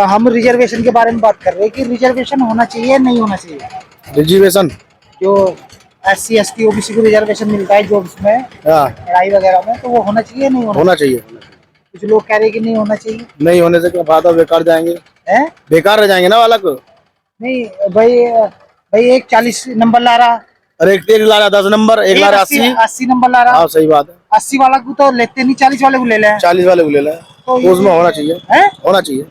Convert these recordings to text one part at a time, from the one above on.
हम रिजर्वेशन के बारे में बात कर रहे हैं कि रिजर्वेशन होना चाहिए या नहीं होना चाहिए। रिजर्वेशन जो SC ST OBC को रिजर्वेशन मिलता है जो उसमें पढ़ाई वगैरह में, तो वो होना चाहिए या नहीं होना चाहिए। कुछ लोग कह रहे हैं कि नहीं होना चाहिए। नहीं होने से क्या फायदा, बेकार जाएंगे, बेकार रह जाएंगे ना बालक। नहीं भाई एक 40 नंबर ला रहा, अरे एक ला रहा 10 नंबर, एक ला रहा 80 नंबर ला रहा। हाँ सही बात है। 80 वाला को तो लेते नहीं, 40 वाले को ले लें। 40 वाले को ले लें, तो उसमें होना चाहिए, होना चाहिए।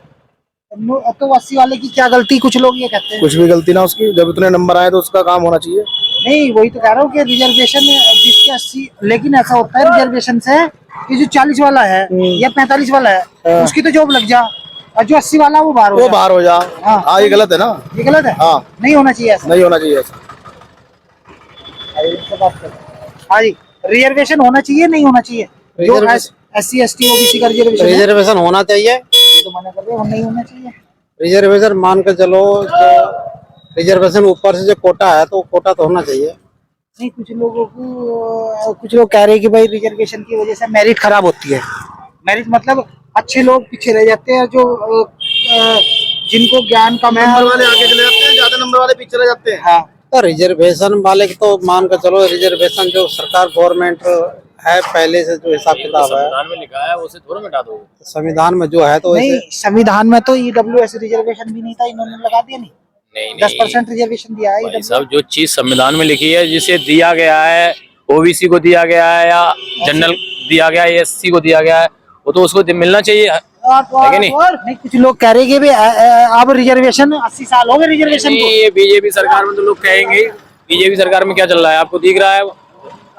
तो 80 वाले की क्या गलती, कुछ लोग ये कहते हैं। कुछ भी गलती ना उसकी, जब इतने नंबर आए तो उसका काम होना चाहिए। नहीं वही तो कह रहा हूँ कि रिजर्वेशन जिसके 80, लेकिन ऐसा होता है रिजर्वेशन से कि जो 40 वाला है या 45 वाला है उसकी तो जॉब लग जा, और जो 80 वाला वो बाहर हो जा। हाँ ये गलत है ना, ये गलत है। हाँ नहीं होना चाहिए ऐसा, नहीं होना चाहिए ऐसा। हाँ जी, रिजर्वेशन होना चाहिए नहीं होना चाहिए। जो SC ST OBC का रिजर्वेशन होना चाहिए, ये तो मना कर रहे हो, नहीं होना चाहिए। रिजर्वेशन मान कर चलो, रिजर्वेशन ऊपर से जो कोटा है तो कोटा तो होना चाहिए। नहीं कुछ लोग कह रहे हैं कि भाई रिजर्वेशन की वजह से मेरिट खराब होती है। मेरिट मतलब अच्छे लोग पीछे रह जाते हैं, जो जिनको ज्ञान कम है वाले आगे चले जाते हैं, ज्यादा नंबर वाले पीछे रह जाते हैं। हाँ, तो रिजर्वेशन वाले की तो मान कर चलो, रिजर्वेशन जो सरकार गवर्नमेंट है पहले से जो हिसाब किताब है संविधान में लिखा है उसे थोड़ा मिटा दो। संविधान में जो है तो नहीं संविधान में तो EWS रिजर्वेशन भी नहीं था, इन्होंने लगा दिया। नहीं 10% रिजर्वेशन दिया है भाई साहब, जो चीज संविधान में लिखी है, जिसे दिया गया है, OBC को दिया गया है या जनरल दिया गया है, SC को दिया गया है, वो तो उसको मिलना चाहिए, है कि नहीं? नहीं कुछ लोग कह रहे हैं कि अब रिजर्वेशन 80 साल हो गए रिजर्वेशन को। ये बीजेपी सरकार में तो लोग कहेंगे, बीजेपी सरकार में क्या चल रहा है आपको दिख रहा है?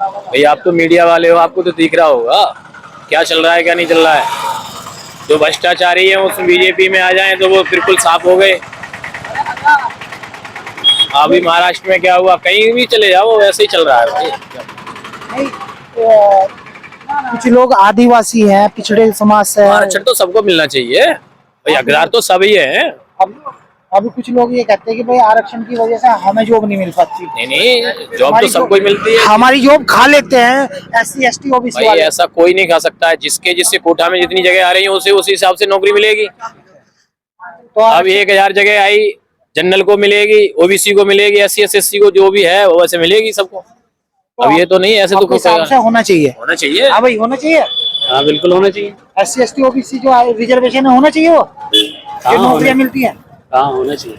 भाई आप तो मीडिया वाले हो, आपको तो दिख रहा होगा क्या चल रहा है क्या नहीं चल रहा है। जो भ्रष्टाचारी है उस बीजेपी में आ जाए तो वो बिल्कुल साफ हो गए। अभी महाराष्ट्र में क्या हुआ, कहीं भी चले जाओ वैसे ही चल रहा है भाई। नहीं कुछ लोग आदिवासी हैं, पिछड़े समाज से हैं। आरक्षण तो सबको मिलना चाहिए भाई, हकदार तो सभी है। अभी कुछ लोग ये कहते हैं कि भाई आरक्षण की वजह से हमें जॉब नहीं मिल पाती। नहीं जॉब तो सबको ही मिलती है, हमारी जॉब खा लेते हैं SC ST OBC भाई वाले। ऐसा कोई नहीं खा सकता है। जिसके कोटा में जितनी जगह आ रही है उसे उसी हिसाब से नौकरी मिलेगी। तो अब 1000 जगह आई, जनरल को मिलेगी, OBC को मिलेगी, SC SC को जो भी है वो वैसे मिलेगी सबको। अब ये तो नहीं ऐसे तो हिसाब से होना चाहिए, होना चाहिए। हाँ भाई होना चाहिए, हाँ बिल्कुल होना चाहिए। SC ST OBC जो रिजर्वेशन है होना चाहिए, वो जो नौकरियां मिलती है। हाँ होना चाहिए।